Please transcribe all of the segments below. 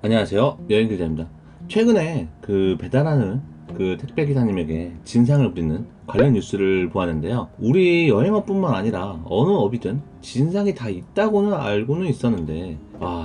안녕하세요. 여행기자입니다. 최근에 배달하는 택배 기사님에게 진상을 부리는 관련 뉴스를 보았는데요. 우리 여행업뿐만 아니라 어느 업이든 진상이 다 있다고는 알고는 있었는데,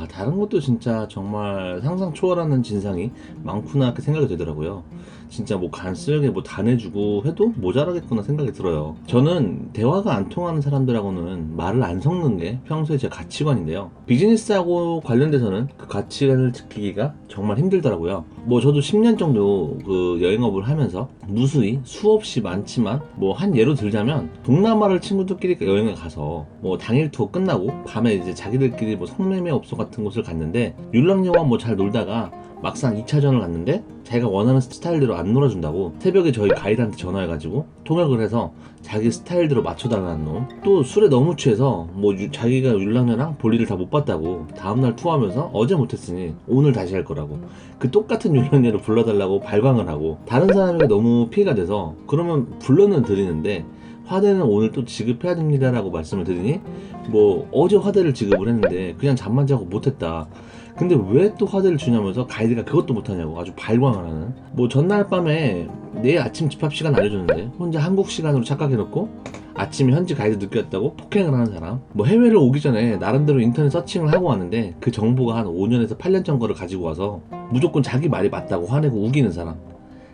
다른 것도 진짜 정말 상상 초월하는 진상이 많구나 이렇게 생각이 되더라고요. 진짜 뭐 간쓸게 뭐 다 내주고 해도 모자라겠구나 생각이 들어요. 저는 대화가 안 통하는 사람들하고는 말을 안 섞는 게 평소에 제 가치관인데요. 비즈니스하고 관련돼서는 그 가치관을 지키기가 정말 힘들더라고요. 뭐 저도 10년 정도 여행업을 하면서 무수히 수없이 많지만 뭐 한 예로 들자면, 동남아를 친구들끼리 여행을 가서 뭐 당일 투어 끝나고 밤에 이제 자기들끼리 뭐 성매매업소 같은 곳을 갔는데, 율랑여왕 뭐 잘 놀다가 막상 2차전을 갔는데 자기가 원하는 스타일대로 안 놀아준다고 새벽에 저희 가이드한테 전화해가지고 통역을 해서 자기 스타일대로 맞춰달라는 놈. 또 술에 너무 취해서 뭐 자기가 율랑여랑 볼일을 다 못 봤다고 다음날 투어하면서 어제 못했으니 오늘 다시 할 거라고 그 똑같은 율랑여를 불러달라고 발광을 하고, 다른 사람에게 너무 피해가 돼서 그러면 불러는 드리는데 화대는 오늘 또 지급해야 됩니다 라고 말씀을 드리니, 뭐 어제 화대를 지급을 했는데 그냥 잠만 자고 못했다, 근데 왜 또 화대를 주냐면서 가이드가 그것도 못하냐고 아주 발광을 하는. 뭐 전날 밤에 내일 아침 집합 시간 알려줬는데 혼자 한국 시간으로 착각해놓고 아침에 현지 가이드 늦게 왔다고 폭행을 하는 사람. 뭐 해외를 오기 전에 나름대로 인터넷 서칭을 하고 왔는데 그 정보가 한 5년에서 8년 전 거를 가지고 와서 무조건 자기 말이 맞다고 화내고 우기는 사람.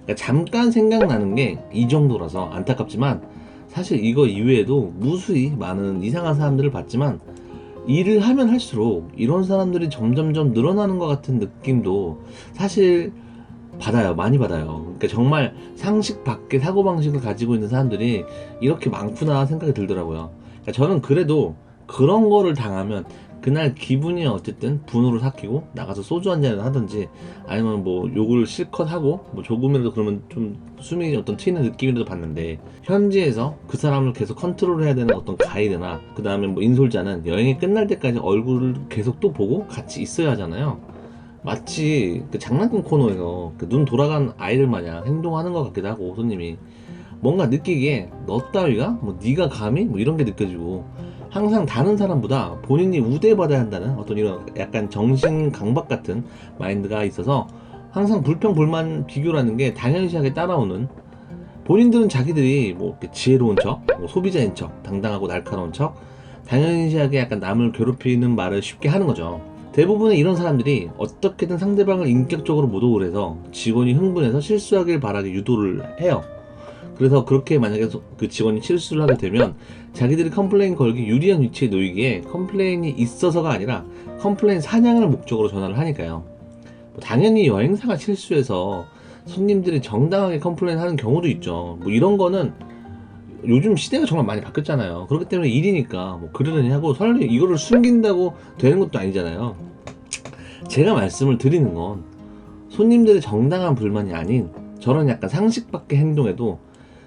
그러니까 잠깐 생각나는 게 이 정도라서 안타깝지만, 사실 이거 이외에도 무수히 많은 이상한 사람들을 봤지만 일을 하면 할수록 이런 사람들이 점점점 늘어나는 것 같은 느낌도 사실 받아요. 많이 받아요. 그러니까 정말 상식 밖의 사고방식을 가지고 있는 사람들이 이렇게 많구나 생각이 들더라고요. 그러니까 저는 그래도 그런 거를 당하면 그날 기분이 어쨌든 분노를 삭히고 나가서 소주 한 잔을 하든지, 아니면 뭐 욕을 실컷 하고 뭐 조금이라도 그러면 좀 숨이 어떤 트이는 느낌이라도 받는데, 현지에서 그 사람을 계속 컨트롤 해야 되는 어떤 가이드나 그 다음에 뭐 인솔자는 여행이 끝날 때까지 얼굴을 계속 또 보고 같이 있어야 하잖아요. 마치 그 장난감 코너에서 그 눈 돌아간 아이들 마냥 행동하는 것 같기도 하고, 손님이 뭔가 느끼기에 너 따위가 뭐 네가 감히 뭐 이런 게 느껴지고, 항상 다른 사람보다 본인이 우대받아야 한다는 어떤 이런 약간 정신 강박 같은 마인드가 있어서 항상 불평불만 비교라는 게 당연시하게 따라오는, 본인들은 자기들이 뭐 이렇게 지혜로운 척, 뭐 소비자인 척, 당당하고 날카로운 척, 당연시하게 약간 남을 괴롭히는 말을 쉽게 하는 거죠. 대부분의 이런 사람들이 어떻게든 상대방을 인격적으로 모독을 해서 직원이 흥분해서 실수하길 바라게 유도를 해요. 그래서 그렇게 만약에 그 직원이 실수를 하게 되면 자기들이 컴플레인 걸기 유리한 위치에 놓이기에 컴플레인이 있어서가 아니라 컴플레인 사냥을 목적으로 전화를 하니까요. 뭐 당연히 여행사가 실수해서 손님들이 정당하게 컴플레인 하는 경우도 있죠. 뭐 이런 거는 요즘 시대가 정말 많이 바뀌었잖아요. 그렇기 때문에 일이니까 뭐 그러려니 하고, 설령 이거를 숨긴다고 되는 것도 아니잖아요. 제가 말씀을 드리는 건 손님들의 정당한 불만이 아닌 저런 약간 상식 밖의 행동에도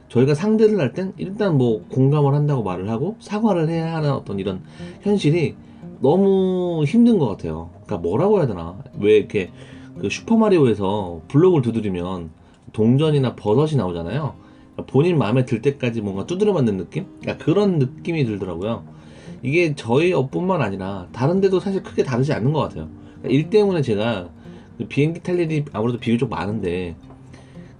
저희가 상대를 할 땐 일단 뭐 공감을 한다고 말을 하고 사과를 해야 하는 어떤 이런 현실이 너무 힘든 것 같아요. 그러니까 뭐라고 해야 되나, 왜 이렇게 그 슈퍼마리오에서 블록을 두드리면 동전이나 버섯이 나오잖아요. 그러니까 본인 마음에 들 때까지 뭔가 두드려 맞는 느낌? 그러니까 그런 느낌이 들더라고요. 이게 저희 업뿐만 아니라 다른 데도 사실 크게 다르지 않는 것 같아요. 그러니까 일 때문에 제가 그 비행기 탈 일이 아무래도 비교적 많은데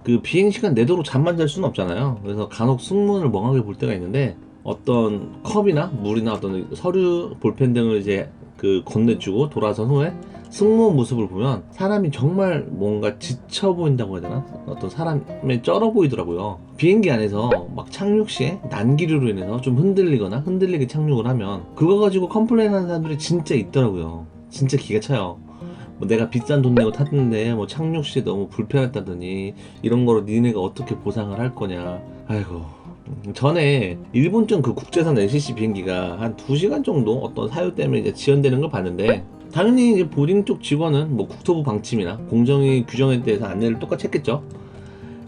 그 비행시간 내도록 잠만 잘 수는 없잖아요. 그래서 간혹 승무원을 멍하게 볼 때가 있는데, 어떤 컵이나 물이나 어떤 서류, 볼펜 등을 이제 건네주고 돌아선 후에 승무원 모습을 보면 사람이 정말 뭔가 지쳐 보인다고 해야 되나? 어떤 사람이 쩔어 보이더라고요. 비행기 안에서 막 착륙 시에 난기류로 인해서 좀 흔들리거나 흔들리게 착륙을 하면 그거 가지고 컴플레인 하는 사람들이 진짜 있더라고요. 진짜 기가 차요. 뭐 내가 비싼 돈 내고 탔는데 뭐 착륙 시에 너무 불편했다더니 이런 거로 니네가 어떻게 보상을 할 거냐. 아이고. 전에 일본전 그 국제선 LCC 비행기가 한 2시간 정도 어떤 사유 때문에 이제 지연되는 걸 봤는데, 당연히 이제 보딩 쪽 직원은 뭐 국토부 방침이나 공정위 규정에 대해서 안내를 똑같이 했겠죠.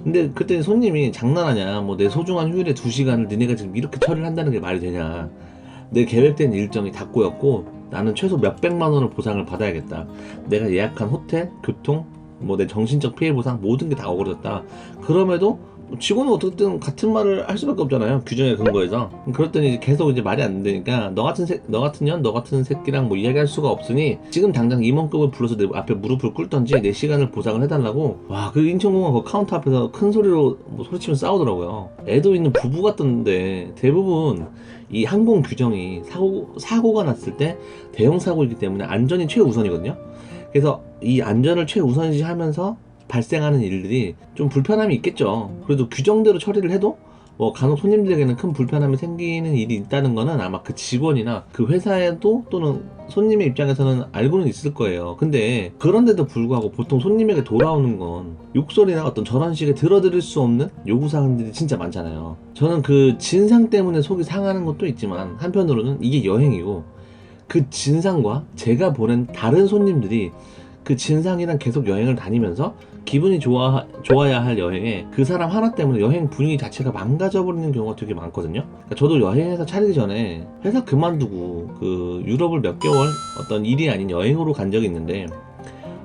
근데 그때 손님이 장난하냐, 뭐 내 소중한 휴일의 2시간을 니네가 지금 이렇게 처리를 한다는 게 말이 되냐, 내 계획된 일정이 다 꼬였고 나는 최소 몇백만 원을 보상을 받아야겠다, 내가 예약한 호텔, 교통, 뭐 내 정신적 피해 보상 모든 게 다 어그러졌다, 그럼에도 직원은 어떻든 같은 말을 할 수밖에 없잖아요. 규정에 근거해서. 그랬더니 이제 계속 이제 말이 안 되니까 너 같은 년, 너 같은 새끼랑 뭐 이야기할 수가 없으니 지금 당장 임원급을 불러서 내 앞에 무릎을 꿇던지 내 시간을 보장을 해달라고. 와, 그 인천공항 그 카운터 앞에서 큰 소리로 뭐 소리치면 싸우더라고요. 애도 있는 부부 같던데 대부분 이 항공 규정이 사고가 났을 때 대형 사고이기 때문에 안전이 최우선이거든요. 그래서 이 안전을 최우선시 하면서 발생하는 일들이 좀 불편함이 있겠죠. 그래도 규정대로 처리를 해도 뭐 간혹 손님들에게는 큰 불편함이 생기는 일이 있다는 거는 아마 그 직원이나 그 회사에도 또는 손님의 입장에서는 알고는 있을 거예요. 근데 그런데도 불구하고 보통 손님에게 돌아오는 건 욕설이나 어떤 저런 식의 들어드릴 수 없는 요구사항들이 진짜 많잖아요. 저는 그 진상 때문에 속이 상하는 것도 있지만 한편으로는 이게 여행이고 그 진상과 제가 보낸 다른 손님들이 그 진상이랑 계속 여행을 다니면서 기분이 좋아야 할 여행에 그 사람 하나 때문에 여행 분위기 자체가 망가져버리는 경우가 되게 많거든요. 그러니까 저도 여행회사 차리기 전에 회사 그만두고 그 유럽을 몇 개월 어떤 일이 아닌 여행으로 간 적이 있는데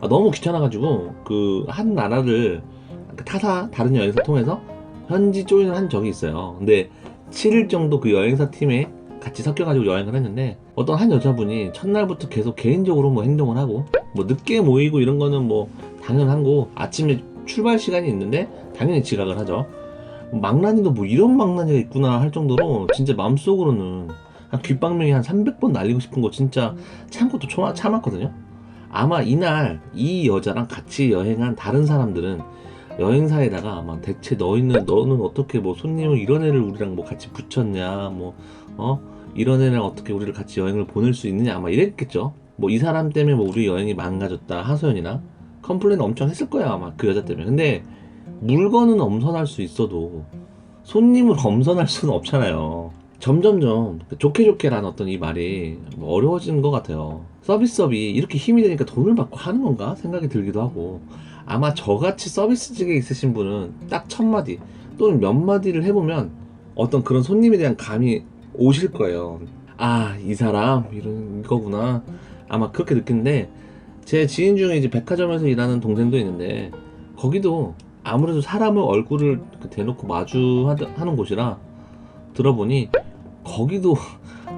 너무 귀찮아가지고 그 한 나라를 다른 여행사 통해서 현지 조인을 한 적이 있어요. 근데 7일 정도 그 여행사 팀에 같이 섞여가지고 여행을 했는데 어떤 한 여자분이 첫날부터 계속 개인적으로 뭐 행동을 하고 뭐 늦게 모이고 이런 거는 뭐 당연한 거, 아침에 출발 시간이 있는데 당연히 지각을 하죠. 망나니도 뭐 이런 망나니가 있구나 할 정도로 진짜 마음속으로는 한 귓방명이 한 300번 날리고 싶은 거 진짜 참고도 참았거든요. 아마 이날 이 여자랑 같이 여행한 다른 사람들은 여행사에다가 아마 대체 너는 어떻게 뭐 손님을 이런 애를 우리랑 뭐 같이 붙였냐 뭐 이런 애랑 어떻게 우리를 같이 여행을 보낼 수 있느냐 아마 이랬겠죠. 뭐 이 사람 때문에 뭐 우리 여행이 망가졌다 하소연이나 컴플레인 엄청 했을 거야 아마 그 여자 때문에. 근데 물건은 엄선할 수 있어도 손님을 엄선할 수는 없잖아요. 점점점 좋게 좋게라는 어떤 이 말이 뭐 어려워지는 것 같아요. 서비스업이 이렇게 힘이 되니까 돈을 받고 하는 건가 생각이 들기도 하고, 아마 저같이 서비스직에 있으신 분은 딱 첫 마디 또는 몇 마디를 해보면 어떤 그런 손님에 대한 감이 오실 거예요. 아, 이 사람 이런 거구나 아마 그렇게 느끼는데, 제 지인 중에 이제 백화점에서 일하는 동생도 있는데 거기도 아무래도 사람을 얼굴을 대놓고 마주하는 곳이라 들어보니 거기도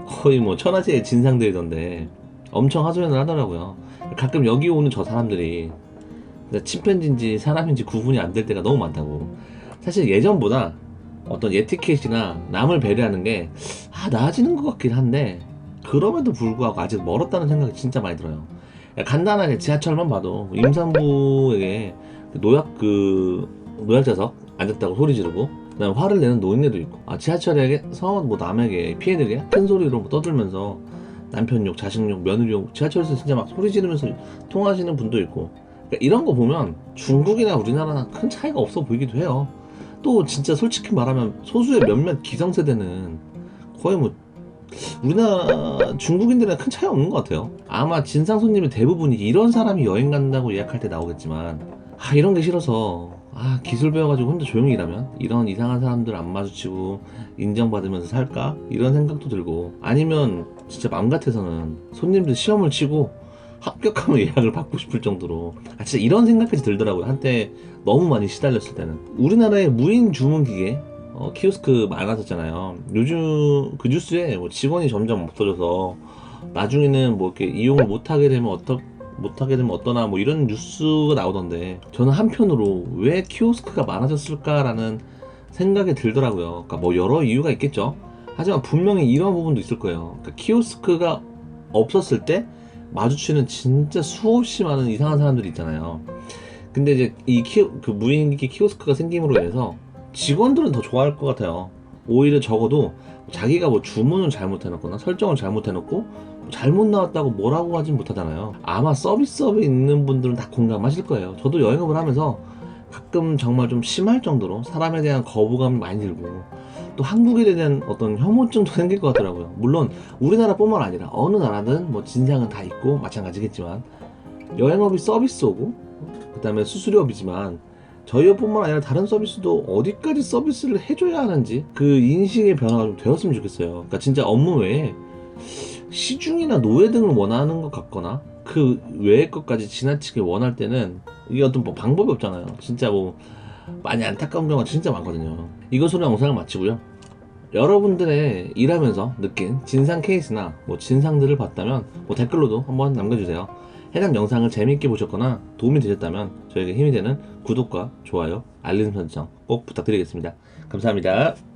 거의 뭐 천하제일 진상들이던데 엄청 하소연을 하더라고요. 가끔 여기 오는 저 사람들이 침팬지인지 사람인지 구분이 안 될 때가 너무 많다고. 사실 예전보다 어떤 에티켓이나 남을 배려하는 게 나아지는 것 같긴 한데 그럼에도 불구하고 아직 멀었다는 생각이 진짜 많이 들어요. 간단하게 지하철만 봐도 임산부에게 노약자석 앉았다고 소리 지르고 그다음에 화를 내는 노인네도 있고, 지하철에서 뭐 남에게 피해들게 큰 소리로 뭐 떠들면서 남편 욕, 자식 욕, 며느리 욕 지하철에서 진짜 막 소리 지르면서 통화하시는 분도 있고. 그러니까 이런 거 보면 중국이나 우리나라랑 큰 차이가 없어 보이기도 해요. 또 진짜 솔직히 말하면 소수의 몇몇 기성세대는 거의 뭐 우리나라 중국인들이랑 큰 차이 없는 것 같아요. 아마 진상 손님의 대부분이 이런 사람이 여행 간다고 예약할 때 나오겠지만 이런 게 싫어서 기술 배워가지고 혼자 조용히 일하면 이런 이상한 사람들 안 마주치고 인정받으면서 살까? 이런 생각도 들고, 아니면 진짜 마음 같아서는 손님들 시험을 치고 합격하면 예약을 받고 싶을 정도로 진짜 이런 생각까지 들더라고요. 한때 너무 많이 시달렸을 때는. 우리나라에 무인 주문 기계 키오스크 많아졌잖아요. 요즘 그 뉴스에 뭐 직원이 점점 없어져서 나중에는 뭐 이렇게 이용을 못하게 되면 어떠나 뭐 이런 뉴스가 나오던데, 저는 한편으로 왜 키오스크가 많아졌을까라는 생각이 들더라고요. 그러니까 뭐 여러 이유가 있겠죠. 하지만 분명히 이런 부분도 있을 거예요. 그러니까 키오스크가 없었을 때 마주치는 진짜 수없이 많은 이상한 사람들이 있잖아요. 근데 이제 그 무인기기 키오스크가 생김으로 인해서 직원들은 더 좋아할 것 같아요. 오히려 적어도 자기가 뭐 주문을 잘못해놓거나 설정을 잘못해놓고 잘못 나왔다고 뭐라고 하진 못하잖아요. 아마 서비스업에 있는 분들은 다 공감하실 거예요. 저도 여행업을 하면서 가끔 정말 좀 심할 정도로 사람에 대한 거부감이 많이 들고 또 한국에 대한 어떤 혐오증도 생길 것 같더라고요. 물론 우리나라뿐만 아니라 어느 나라든 뭐 진상은 다 있고 마찬가지겠지만, 여행업이 서비스업이고 그 다음에 수수료업이지만 저희 업뿐만 아니라 다른 서비스도 어디까지 서비스를 해줘야 하는지 그 인식의 변화가 좀 되었으면 좋겠어요. 그러니까 진짜 업무 외에 시중이나 노예 등을 원하는 것 같거나 그 외의 것까지 지나치게 원할 때는 이게 어떤 뭐 방법이 없잖아요. 진짜 뭐 많이 안타까운 경우가 진짜 많거든요. 이것으로 영상을 마치고요. 여러분들의 일하면서 느낀 진상 케이스나 뭐 진상들을 봤다면 뭐 댓글로도 한번 남겨주세요. 해당 영상을 재미있게 보셨거나 도움이 되셨다면 저에게 힘이 되는 구독과 좋아요, 알림 설정 꼭 부탁드리겠습니다. 감사합니다.